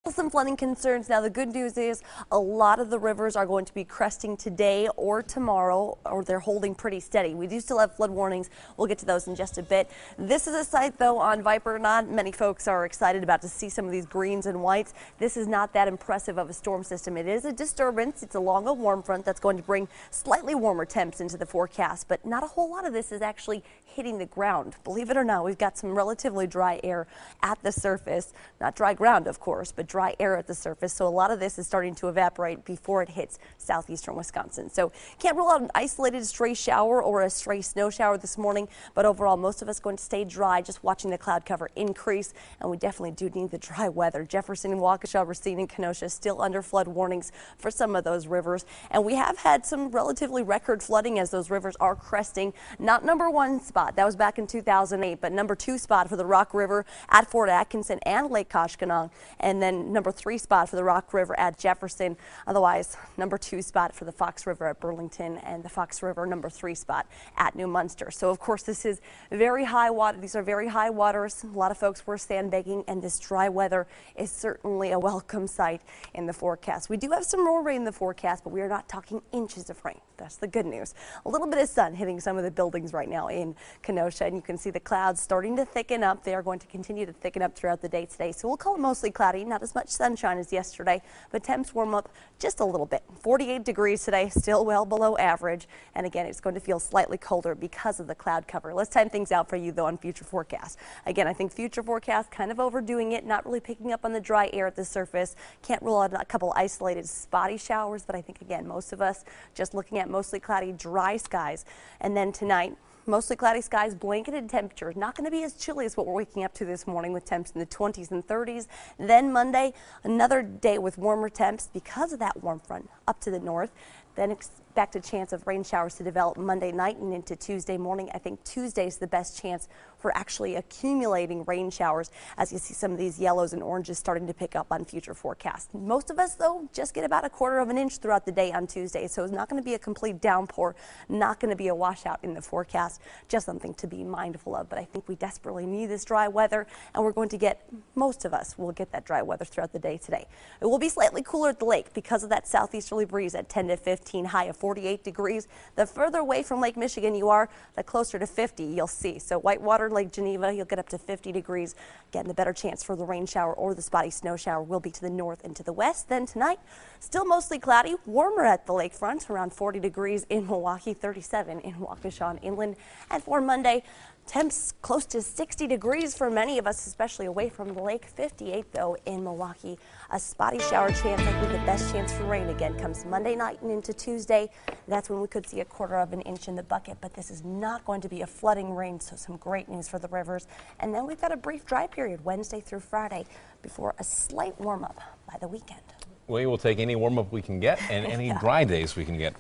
Some flooding concerns. Now the good news is a lot of the rivers are going to be cresting today or tomorrow, or they're holding pretty steady. We do still have flood warnings. We'll get to those in just a bit. This is a site though on Viper. Not many folks are excited about to see some of these greens and whites. This is not that impressive of a storm system. It is a disturbance. It's along a warm front that's going to bring slightly warmer temps into the forecast, but not a whole lot of this is actually hitting the ground. Believe it or not, we've got some relatively dry air at the surface. Not dry ground, of course, but dry air at the surface. So a lot of this is starting to evaporate before it hits southeastern Wisconsin. So can't rule out an isolated stray shower or a stray snow shower this morning, but overall most of us going to stay dry, just watching the cloud cover increase. And we definitely do need the dry weather. Jefferson and Waukesha, Racine and Kenosha still under flood warnings for some of those rivers. And we have had some relatively record flooding as those rivers are cresting. Not number one spot, that was back in 2008, but number 2 spot for the Rock River at Fort Atkinson and Lake Koshkonong, and then number 3 spot for the Rock River at Jefferson. Otherwise, number 2 spot for the Fox River at Burlington, and the Fox River number 3 spot at New Munster. So of course this is very high water. These are very high waters. A lot of folks were sandbagging, and this dry weather is certainly a welcome sight in the forecast. We do have some more rain in the forecast, but we are not talking inches of rain. That's the good news. A little bit of sun hitting some of the buildings right now in Kenosha, and you can see the clouds starting to thicken up. They are going to continue to thicken up throughout the day today. So we'll call it mostly cloudy, not as much sunshine as yesterday, but temps warm up just a little bit. 48 degrees today, still well below average. And again, it's going to feel slightly colder because of the cloud cover. Let's time things out for you though on future forecasts. Again, I think future forecasts kind of overdoing it, not really picking up on the dry air at the surface. Can't rule out a couple isolated spotty showers, but I think again, most of us just looking at mostly cloudy, dry skies. And then tonight, mostly cloudy skies, blanketed temperatures. Not going to be as chilly as what we're waking up to this morning with temps in the 20s and 30s. Then Monday, another day with warmer temps because of that warm front up to the north. Then expect a chance of rain showers to develop Monday night and into Tuesday morning. I think Tuesday is the best chance for actually accumulating rain showers as you see some of these yellows and oranges starting to pick up on future forecasts. Most of us, though, just get about 1/4 of an inch throughout the day on Tuesday, so it's not going to be a complete downpour, not going to be a washout in the forecast, just something to be mindful of. But I think we desperately need this dry weather, and we're going to get, most of us will get that dry weather throughout the day today. It will be slightly cooler at the lake because of that southeasterly breeze at 10 to 15, high of 48 degrees. The further away from Lake Michigan you are, the closer to 50 you'll see. So Whitewater, Lake Geneva, you'll get up to 50 degrees. Again, the better chance for the rain shower or the spotty snow shower will be to the north and to the west. Then tonight, still mostly cloudy, warmer at the lakefront, around 40 degrees in Milwaukee, 37 in Waukesha and inland. And for Monday, temps close to 60 degrees for many of us, especially away from the lake. 58 though in Milwaukee. A spotty shower chance, I think the best chance for rain again comes Monday night and into Tuesday. That's when we could see 1/4 of an inch in the bucket, but this is not going to be a flooding rain, so some great news for the rivers. And then we've got a brief dry period Wednesday through Friday before a slight warm up by the weekend. We will take any warm up we can get and any dry days we can get.